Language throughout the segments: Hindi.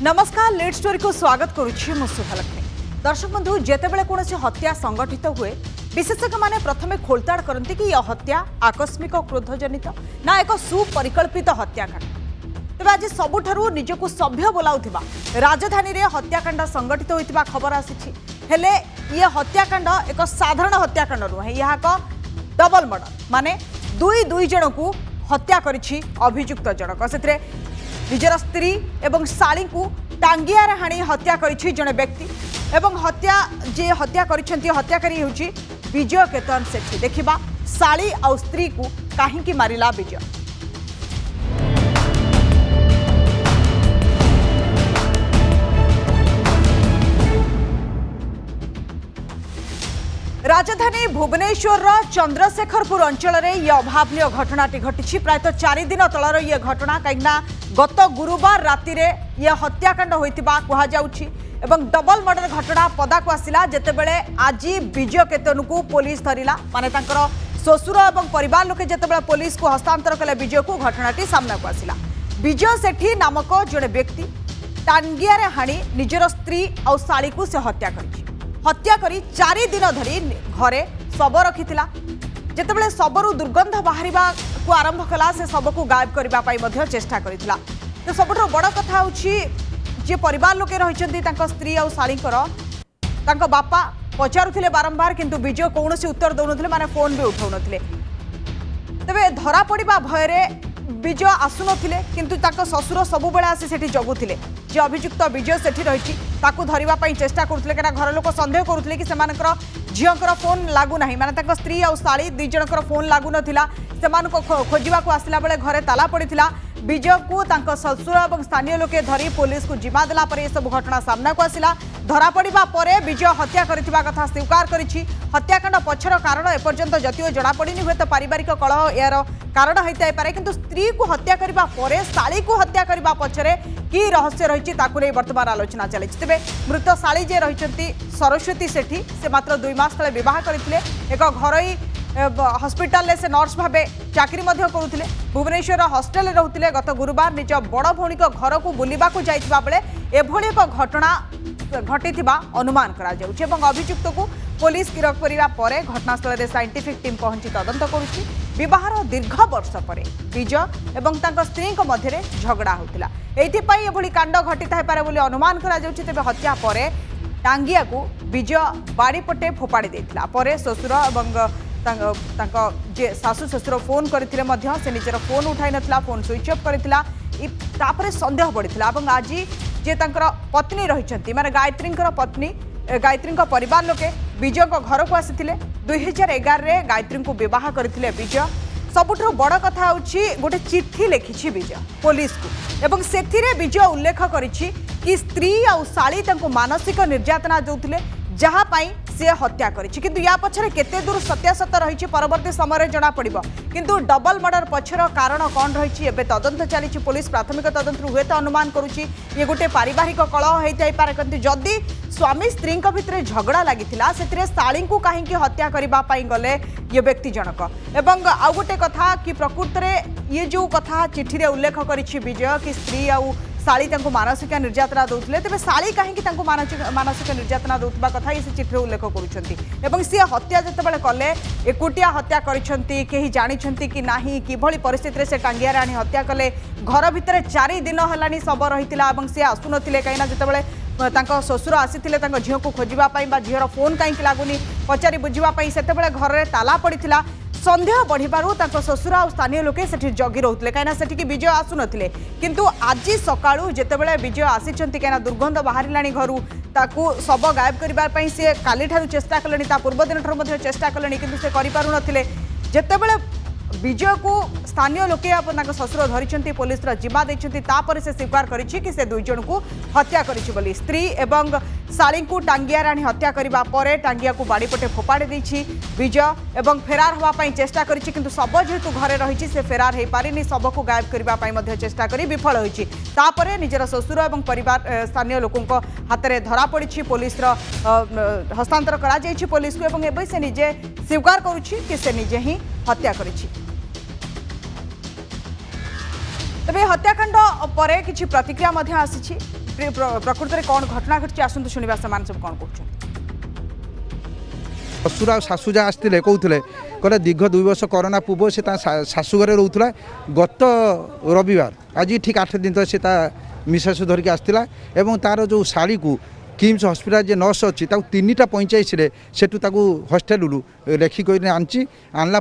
नमस्कार लीड स्टोरी को स्वागत करुछि मुसुफलक्ष्मी। दर्शक बंधु जेतेबेले कौन हत्या संगठित हुए विशेषज्ञ माने प्रथमे खोलताड़ करती कि यह हत्या आकस्मिक क्रोधजनित ना एक सुपरिकल्पित हत्याकांड। तेज आज सबुठारु निजकु सभ्य बोलाउथिबा राजधानी रे हत्याकांड संगठित होइतिबा खबर आसीछि। हेले ये हत्याकांड एक साधारण हत्याकांड नुहे, यह एक डबल मर्डर माने दुई जन को हत्या करिछि अभियुक्त जनक। से निजर स्त्री एवं शाली को टांगिया हाणी हत्या करिछि जने व्यक्ति एवं हत्या करिसेंती हत्याकारी होछि विजय केतन सेठी। देखिबा शाली और स्त्री को काहींकी मारिला विजय। राजधानी भुवनेश्वर चंद्रशेखरपुर अंचल में यह अभावन घटनाटी घटी। प्राय 4 दिन तलर यह घटना कहीं गत गुरुवार राति रे यह हत्याकांड होइतिबा कहा जाउछि एवं डबल मर्डर घटना पदाक आसिला जेतेबेले आज विजय केतन को पुलिस धरिला। माने तांकर ससुर एवं परिवार लोके जेतेबेले पुलिस को हस्तांतर कले विजय को घटनाटी सामना को आसिला। विजय सेठी नामक जड़े व्यक्ति टांगिया रे हाणी निजर स्त्री और शाली को से हत्या करी 4 दिन धरी घरे शव रखिथिला। जेतेबेले शबरु दुर्गंध बाहरिबा को आरंभ कला से शव को गायब करबा पाई मध्य चेष्टा करिथिला। तो सबठो बड़ कथा होछि जे परिवार लोके रहिचंती तांको स्त्री और शालीकर तांको बापा पचारुथिले बारंबार, किंतु विजय कौनसी उत्तर दउनथिले, माने फोन भी उठाउनथिले। तबे धरा पड़िबा भयरे विजय आसुनथिले, किंतु तांको ससुर सबुबेले आसी सेठी जगुथिले। जे अभियुक्त विजय सेठी रहिछि ताकू धरिबा पई चेष्टा करुथिले, केना घर लोक संदेह करुथिले कि सेमानकर झियंकर फोन लागू नाही, माने तांको स्त्री और शाली दुई जनकर फोन लागू नथिला। सेमानको खोजिबा को आसिला बेले घरे ताला पड़िथिला। विजय को तांको ससुर और स्थानीय लोके धरी पुलिस को जिम्मा देला पर सब घटना सामना को आसिला। धरा पड़िबा परे विजय हत्या करिथिबा कथा स्वीकार करिछि। हत्याकांड पछर कारण एपर्यंत जतिओ जणा पड़िनी, हुए तो पारिवारिक कलह यार कारण होइताय पारे, किंतु स्त्री को हत्या करिबा परे शाली को हत्या करिबा पछरे कि रहस्य रहिछि ताकू नै वर्तमान आलोचना चलिछि। तेबे मृत शाली जे रहिछंती सरस्वती सेठी से मात्र 2 मास तले विवाह करथिले। एक घरोई हॉस्पिटल से नर्स भावे चाकरी करुले। भुवनेश्वर हॉस्टेल रहते गत गुरुवार निज बड़ भौणी घर को बुलवा जाइथिबा बेले एभली एक घटना घटिथिबा अनुमान करा जाउछि एवं अभियुक्त को पुलिस गिरफ्त करिबा परे घटनास्थल में साइंटिफिक टीम पहुंची तदंत करुछि। विवाहर दीर्घ वर्ष पर विजय एवं तांको स्त्री मध्य झगड़ा होतिला, एथिपाई एभली कांड घटिता हेपारे बोली अनुमान करा जाउछि। तेबे हत्या परे टांगिया को विजय बाड़ी पटे फोपाड़ी देथिला। परे ससुर एवं जे सासु ससुर फोन करथिले मध्य से निजर फोन उठाई नथिला, फोन स्विच ऑफ करथिला। तापरे संदेह बढ़िथिला एवं आज जे तांकर पत्नी रहिचंती माने गायत्रींकर पत्नी गायत्रींकर परिवार लोके विजय को घर को आसीथिले। 2011 रे गायत्री को विवाह करथिले विजय। सबुठो बड़ कथा होछि गोटे चिट्ठी लिखिछि विजय पुलिस को एवं सेथिरे विजय उल्लेख करिछि कि स्त्री और शाली तांको मानसिक निर्यातना देउथिले जहाँ पाई से हत्या करिछि। किंतु या पछरे केते दूर सत्यासत्य रहिछि परवर्ती समय जना पड़िबो, किंतु डबल मर्डर पछर कारण कौन रहिछि एबे तदंत चलिछि। पुलिस प्राथमिक तदंत हुए तो अनुमान करुछि ये गोटे पारिवारिक कलह होइताइ पारे, किंतु जदि स्वामी स्त्री भितर झगड़ा लागिथिला सेतिरे शाली को काहींकी हत्या करबा पाई गले ये व्यक्ति जनक। एवं आउ गोटे कथा कि प्रकृत में ये जो कथा चिठी रे उल्लेख करिछि विजय कि स्त्री आउ शाली तांको मानसिक निर्यातना दउथिले, तेबे शाली काहींकी तांको मानसिक निर्यातना दउतबा कथा ये चिठी उल्लेख करूछंती एवं सी हत्या जतेबेले कले एकुटिया हत्या करिसंती केही जानिछंती कि नाही किभली परिस्थिति रे से टांगिया राणी हत्या कले। घर भितर 4 दिन हलानी सब रहितिला एवं सी आसुनथिले कहिना जतेबेले तांको ससुर आसीथिले तांको झियो को खोजिबा पई बा झियर फोन काहींकी लागुनी पचारि बुझिबा पई सेतेबेले घर रे ताला पड़िथिला। संदेह बढ़िबारु तांको ससुर और स्थानीय लोके सेठी जगी रहउतले कहिना सेठी कि विजय आसुनथिले, किंतु आज सकाळू जेतेबेले विजय आसीचंती कहिना दुर्गंध बाहरिलाणी घरु ताकू सब गायब करबा पई से काली ठारू चेष्टा कलेनी, ता पूर्व दिन ठारू मध्ये चेष्टा कलेनी, किंतु से करि पारु नथिले। जेतेबेले विजय को स्थानीय लोके अपन ससुर धरिचंती पुलिस जिम्मा देइचंती तापर से स्वीकार करिछि कि से 2 जन को हत्या करिछि बोली। स्त्री एवं शाली को टांगिया राणी हत्या करबा परे टांगिया को बाड़ी पटे फोपाड़ी देइछि विजय एवं फेरार होवा पई चेष्टा करिछि, किंतु सब जेतु घरे रहिछि से फेरार हे पारिनी, सब को गायब करबा पई मध्ये चेष्टा करी विफल होइछि। तापरे निजर ससुर एवं परिवार स्थानीय लोकंको हातरे धरा पड़िछि, पुलिस हस्तांतर करा जाइछि पुलिस को एवं एबे से निजे स्वीकार करुछि कि से निजे ही हत्या करिछि। तेज हत्याकांड पर किसी प्रतिक्रिया आसी प्रकृत में कौन घटना घटी आसतु शुणा से सब कौन कहते शशुर आ शाशु जहाँ आसते कहते कहले दीर्घ 2 वर्ष कोरोना पूर्व से शाशुघर रोला गत रविवार आज ठीक 8 दिन तो से मिसेस धरिक आसला एवं तार जो शाड़ी को किम्स हस्पिटाल जे नर्स अच्छी 3:45 सेठू हस्टेल लेखिक आनी आनला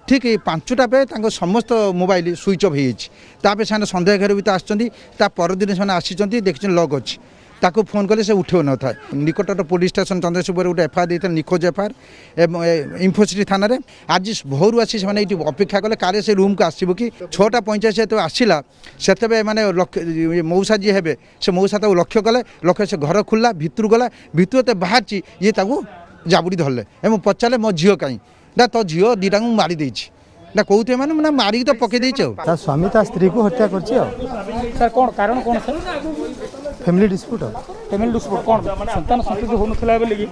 ठीक 5टा पे समस्त मोबाइल स्विच ऑफ होता से सन्देह घर भी आसता परदिन से आसी देखते लॉक अच्छी ताको फोन कले से उठे न था निकटर पुलिस स्टेशन चंद्रशेखर गोटे एफआईआर देते निखोज एफआईआर इंफोसिटी थाना रे आज भोर आसी से अपेक्षा कले काले से रूम को आसब कि 6:45 तो आसला से माने मौसा जी हे से मौसा लक्ष्य कले लक्ष्य से घर खुला भितर गला भितर बाहर ये जाबुड़ी धरले एवं पचारे मो झील कहीं ना तो झील दीटा मारी देछि ना कहते मैंने मारिक तो पकई स्वामी ता स्त्री को हत्या कर सर कौन कारण कौन सर फैमिली डिस्प्यूट कौन संतान संतति होनुथला बेले कि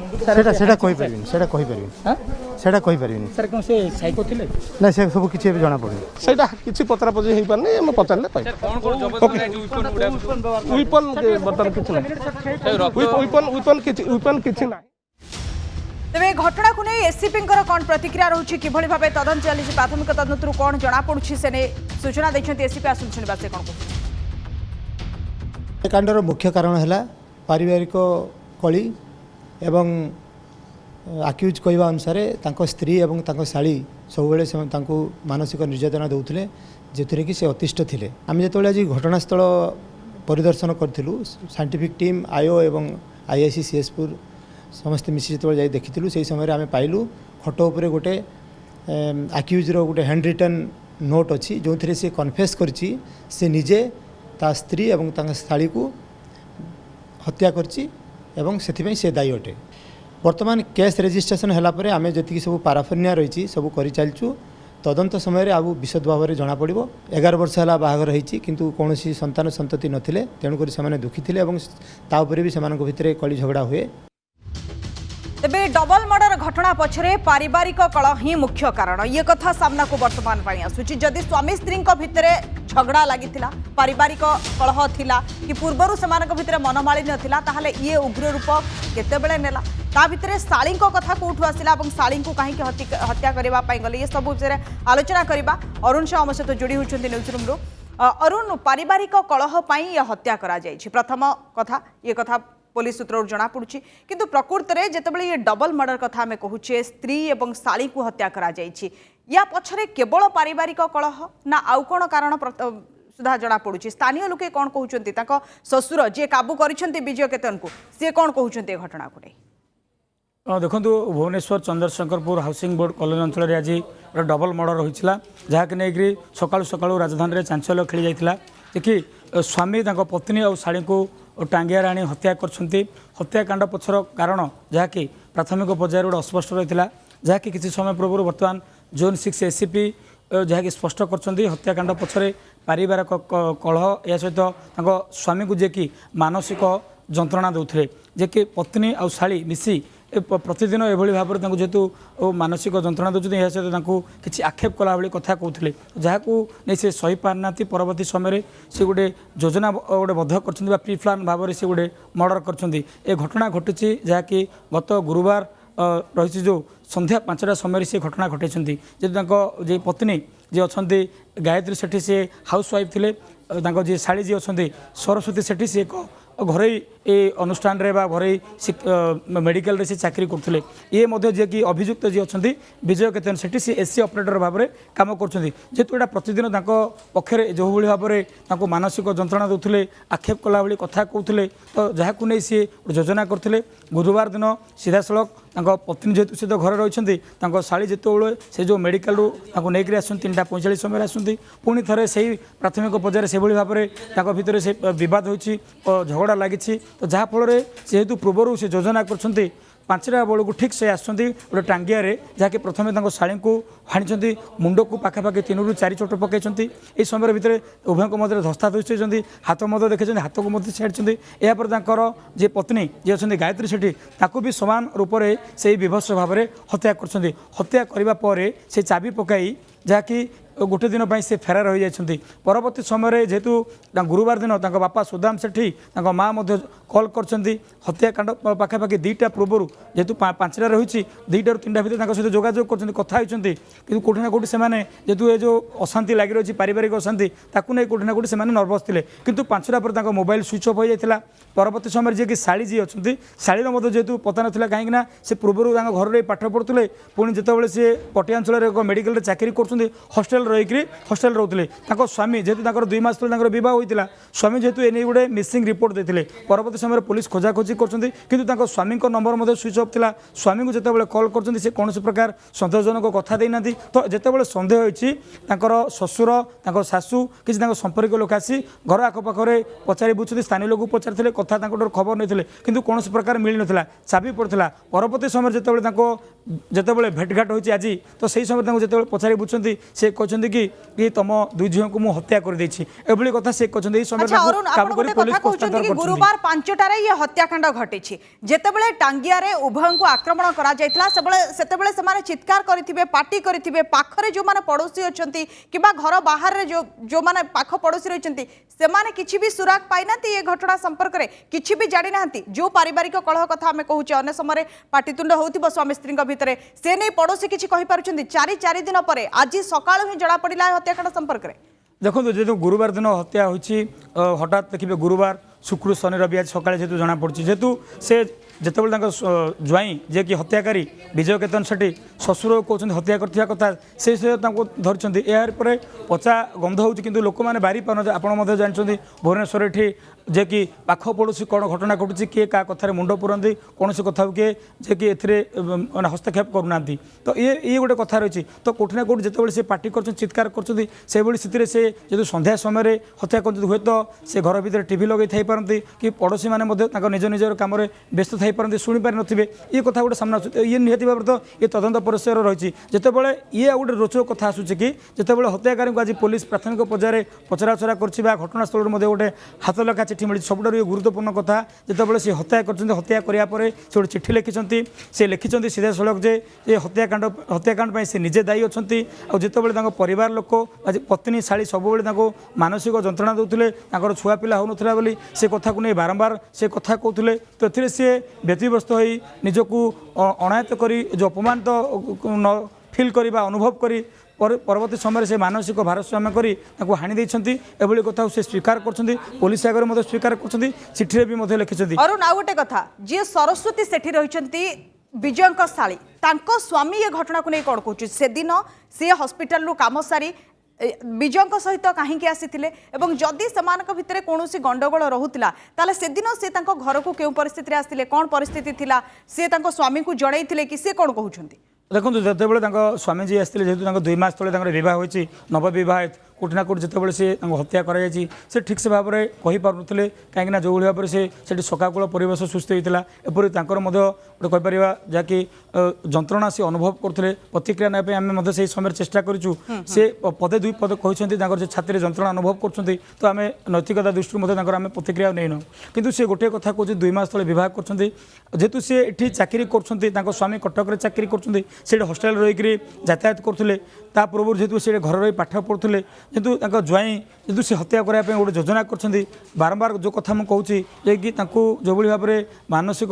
सेटा कहि परिबिन सेटा कहि परिबिन सर कौन से साइको थिले ना से सब किछि जाना पड़े सेटा किछि पतरा पजी हेइ पारने हम पचारले पाइ कौन कौन जबरदस्त विपन बतन किछि ना विपन किछि ना तेज घटना को नहीं एससीपी कौन प्रतिक्रिया रोचे कि भाव तदंत चली प्राथमिक तदंत कौन जमापड़ी से सूचना देखते एससीपी आसुन शुणा से कौन कांडर मुख्य कारण है पारिवारिक कली एवं आक्यूज कहवा अनुसार स्त्री एवं शाड़ी सब मानसिक निर्यातना दौले जो कि से अतिष्ठ थे आम जो आज घटनास्थल परिदर्शन करूँ साइंटिफिक टीम आयो एवं आईआईसी सीएसपुर समस्ते मिसी जो जाई देखी से समय आम पाइलु खट उपर गोटे आक्यूज गोटे हैंड रिटन नोट अच्छी जो थे सी कन्फेस करछि से निजे ता स्त्री एवं शाड़ी को हत्या करछि एवं से से दायी अटे वर्तमान केस रेजिस्ट्रेशन है आम जी सब पाराफर्निया रही सब कर चलचु तदंत समय आउ विशद भाव में जना पड़ो 11 वर्ष है बाहागर होती किंतु कौन संतान संतति नथिले तेणुक से दुखी थे भी से भितर कली झगड़ा हुए तेबे डबल मर्डर घटना पछरे पारिवारिक कलह ही मुख्य कारण ये कथा सामना को वर्तमान आसुची जदि स्वामी स्त्री भितर झगड़ा लगी पारिवारिक कलह थिला कि पूर्वर से भितर मनमालिन्य थिला ताहले ये उग्र रूप केतेबेले नेला ता भितर शाली कथा कौटू आसला और शाली को कहीं हत्या करने गले ये सब विषय आलोचना करवा अरुण शाह आम सहित जोड़ी होती न्यूज रूम्रु अरुण पारिवारिक कलह ये हत्या करा जायछि प्रथम कथा ये कथा पुलिस सूत्र जना पड़ुछि किंतु प्रकृत में जितेबाला ये डबल मर्डर कथा आम कहूचे स्त्री और शाली को हत्या करा जायछि या पछरे केवल पारिवारिक कलह ना आउ कौन कारण सुधा जना पड़ुछि स्थानीय लोके कौन कहउछन्ति ताको ससुर जे काबू करिसन्ति विजय केतन को से कौन कहउछन्ति घटना को नहीं देखो Bhubaneswar Chandrasekharpur housing board colony अंचल आज डबल मर्डर होता जहाँकि नहीं सकाळु सकाळु राजधानी में चांचल्य खेली जाता कि स्वामी पत्नी और शाड़ी को टांगिया आनी हत्या कर हत्याकांड पछर कारण जहाँकि प्राथमिक पर्यायर गोटे अस्पष्ट रही है जहाँकि किसी समय पूर्व बर्तमान जोन 6 एससीपी जहाँकि स्पष्ट कर हत्याकांड पछरे पारिवारिक कलह या सहित स्वामी को जे कि मानसिक जंत्रणा दौले जे कि पत्नी और शाड़ी मिसी प्रतिदिन एभली भाव में जेहेतु मानसिक जंत्रणा दूसरी या सहित किसी आक्षेप कला भाई कथा कहते जहाँ नहीं से सही पारना परवर्ती समय से गोटे योजना गोटे बद्ध कर प्री प्लान भाव में से गोटे मर्डर कर घटना घटी जहाँकि गत गुरुवार रही जो संध्या 5टा समय से घटना घटाई जेहेतु जे पत्नी जी अच्छा गायत्री सेठी से हाउस वाइफ थे जी शाड़ी जी अच्छा सरस्वती सेठी से एक घरे ये अनुष्ठान रे बा घरे मेडिकल रे से चाकरी करते ये जे कि अभियुक्त जी अच्छा विजय केतन सेठी से एससी ऑपरेटर भाव में काम कर जेहेतु यहाँ प्रतिदिन पक्षे जो भाव में मानसिक जंत्रणा दौले आक्षेप कला भाई कथा कहते तो जहाँ नहीं सी योजना करते गुरुवार दिन सीधा सड़क पत्नी जेहेतु से घर रही शाड़ी जिते से जो मेडिकल नहीं आस 3:45 समय आसती पुणी थे से प्राथमिक पर्यायर से भाव में भितर से बद हो झगड़ा लगी तो जहाँफल जेहेतु पूर्व से योजना कर 5टा बेलू को ठीक से आसुँच गोटे टांगिया जहाँकि प्रथम शाड़ी को हाणी मुंड को पाखापाखि 3 ରୁ 4 चोट पकई ये समय भितर उभयों मध्य धस्ताधस्ती होती हाथ मध्य देखते हाथ को मध्य छाड़ी यापर जे पत्नी जी अच्छा गायत्री सेठी भी समान रूप से विभत्स भाव में हत्या कर हत्या करने से चाबी पकई जहाँकि गोटे दिन से फेरार हो जाती परवर्ती समय जेहेतु गुरुवार दिन बापा सुदाम सेठी माँ कल कर हत्याकांड पाखापाखि 2टा पूर्व जेहेतु 5टा रही 2टा 3टा भितर सहित जोगाजोग कर कथा होती कि कौटि ना कौटि से जेहेतु ये जो अशांति लगी रही पारिवारिक अशांति ताकू नहीं कौटि ना कौटि से नर्भस थे किंतु 5टा पर मोबाइल स्विच ऑफ हो जाता परवर्ती समय जी कि शाड़ी जी अच्छा शाड़ी जेहेतु पता नाला कहीं से पूर्व घर पाठ पढ़ुते पुणी जिते सी पटियाञ्चल एक मेडिकल चाकरी कर हस्टेल रही हस्टेल रोते स्वामी जेहेतु 2 मास तले बह होता स्वामी जेहेतु एने गोटे मिसिंग रिपोर्ट देते परवर्ती समय पुलिस खोजाखोजी कर स्वामी नंबर स्विच ऑफ था स्वामी को जिते कल कर कौन प्रकार सन्देहजनक कथा देना तो जिते सन्देह होती शशुर शाशु किसी संपर्क लोक आसी घर आखपाखे पचारि बुझुते स्थानीय लोक पचारि कथा खबर नहीं कि कौन प्रकार मिल नाला चाबी पड़ता परवर्ती समय जिते भेटघाट होती आज तो सही समय जिते पचारि बुझुंट से कहते कि तुम 2 झील को मुझे हत्या कर एभली कथा से गुरुवार 5टार ये हत्याकांड घटी जितेबाला टांगिया उभय को आक्रमण कर चित्कार करेंगे पार्टी करेंगे पाखरे जो माने पड़ोसी अच्छा कि घर बाहर जो माने पाख पड़ोसी रही से किसी भी सुराग पाई ना ये घटना संपर्क में किसी भी जानी ना जो पारिवारिक कलह कथा आम कहूँ अन्य समय पाटितुंड हो स्वामी स्त्री भितर से नहीं पड़ोसी किसी चारि दिन पर आज सकाळु ही जड़ा पड़ा हत्याकांड संपर्क में देखो जेहेतु गुरुवार दिन हत्या होती हठात देखिए गुरुवार शुक्र शनि रवि आज सकाଳେ जेहेतु जना पड़ी जेहेतु से जितेबाला ज्वाई जे कि हत्याकारी विजय केतन सेठी शशुर कहते हत्या करथिया कथा से धरती यार पचा गंध हो लोक मैंने बारी पान आपड़ जानते भुवनेश्वर ये जे कि पाख पड़ोसी कौन घटना घटुची किए क्या कथार मुंड पुरंती कौन कथा किए जे कि ए हस्तक्षेप करूना तो ये गोटे कथा रही तो कौटि ना कौटि जिते से पार्टी कर चित्कार कर स्थिति से जो संध्या समय हत्या कर हुए तो से घर भीतर टीवी लगे थी पारती कि पड़ोशी मैंने निज निजर कम व्यस्त थी पारती शुणी पारि नथिबे ये कथा गोटे सामना ये निहाती भाव तो ये तदंत परिसर रही जितेबाला ये गोटे रोचक कथा आसूँ कि जितेबाला हत्याकारी को आज पुलिस प्राथमिक पर्यायर पचराउचरा कर घटनास्थल गोटे हाथ लखा चिठी मिली सबुठ ये गुरुत्वपूर्ण कथा जितेबाला सी हत्या कर हत्या करापर से गोटे चिठी लिखिं से लिखिं सीधा सड़क जे हत्याकांड से निजे दायी अच्छा और जितेबाला परिवार लोक आज पत्नी शाड़ी सब मानसिक जंत्रणा दूसरे छुआ पिला हो बोली से कथा को नहीं बारंबार से कथा कहते तो ए सी व्यतिव्यस्त हो निजक अनायत कर जो अपमान तो फिल करवा अनुभव करी परवर्ती समय से मानसिक भारसाम्य कर हाणी देती एभली कथा से स्वीकार कर पुलिस आगे स्वीकार कर चिठी भी लिखिं अरुण आ गोटे कथा जी सरस्वती सेठी रही विजय शाली स्वामी ये घटना को नहीं कौन कहूँ से दिन सी हॉस्पिटल रु काम सारी विजय सहित कहीं आसी जदि से भितर कौन गंडगोल रोला से दिन से घर को क्यों परिस्थिति आसते कौन परिस्थिति थिला से स्वामी को जड़े कि सी कौन कहते देखो जितेबाला स्वामीजी आसते जेहेतु 2 मास तले बहुत होती नवविवाहित कौटि ना कौटि जितेबाला से हत्या कर ठीक से भाव में कहीपे कहीं जो भाव से सकाकूल परिवेश सृष्टि होता एपरी गोटे कहीपर जहाँकि जंत्रणा से अनुभव करते प्रतिक्रिया नापी आम से समय चेष्टा करूँ से पदे 2 पद कहते छाती जंत्रणा अनुभव कर तो आम नैतिकता दृष्टि आम प्रतिक्रिया नहीं कि सी गोटे कथा कहते 2 मास तले बहुत कर जेहेतु सी ये चाकरी कर स्वामी कटक चाकरी कर हस्टेल रही यातायात करते पूर्व जेहेतु से घर रही पाठ पढ़ुते जेहेतु ज्वाई जेहेतु से हत्या करने गोटे योजना कर बारंबार जो कथा मुझे कहूँ कि जो भाव में मानसिक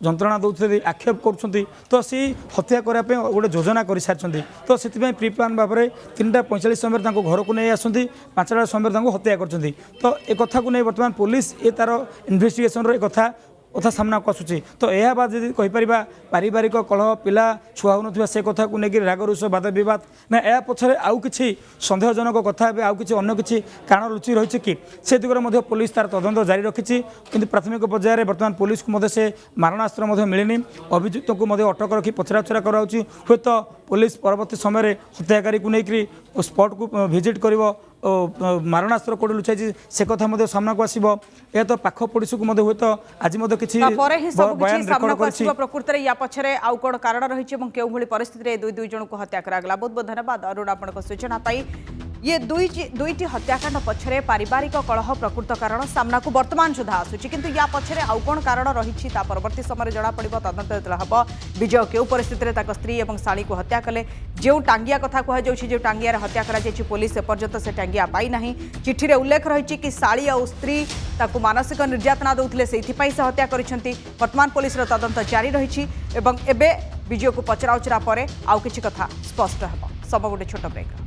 जंत्रणा दौते आक्षेप कर तो सी हत्या करने गोटे योजना कर सारी तो से प्री प्लान भाव में 3:45 समय घर को नहीं आसती 5टा समय हत्या कर तो एक कथा को नहीं बर्तमान पुलिस ये तार इन्वेस्टिगेशन कथा कथा सामना को आसूँ तो यह बात जब कहीपर पारिवारिक कलह पिला छुआ हो से कथा को लेकिन राग रुष बाद बद ना या पछरे आउ कि सन्देहजनक कथा आउ कि अन्य किसी कारण लुचि रही कि से दिगरे पुलिस तार तदंत जारी रखी कि प्राथमिक पर्यायर बर्तमान पुलिस को से मारणास्त्र मिलनी अभियुक्त को अटक रखी पचराउचरा कराऊँ हूँ तो पुलिस परवर्ती समय हत्याकारी को लेकर स्पॉट को विजिट कर मारणास्त्र कौट लुचाई से कथा सामना को आसो यह तो पाख पड़ोशी को हुए तो आज किसी प्रकृत या पछरे आउ कौन कारण रही क्यों परिस्थिति 2 जन को हत्या करा बहुत बहुत धन्यवाद अरुण आपन सूचना पाई। ये दुईटी हत्याकांड पछरे पारिवारिक कलह प्रकृत कारण सामना को वर्तमान सुधा आसुची किंतु या पछरे आउ कोन कारण रही परवर्ती समय जना पड़िबो तदंत हम विजय केउ परिस्थिति रे ताको स्त्री और शाली को हत्या कले जो टांगिया कथा कह जाउछि जो टांगिया हत्या करा जायछि पुलिस एपर्यंत से टांगिया पाई नाही चिठी रे उल्लेख रही कि शाली और स्त्री ताको मानसिक निर्यातना दउथिले सेहिथि से हत्या करिसेंती वर्तमान पुलिस रो तदंत जारी रही एवं एबे विजय को पचराउचरा परे आउ किछि कथा स्पष्ट हेबो सब गोटे छोट ब्रेक।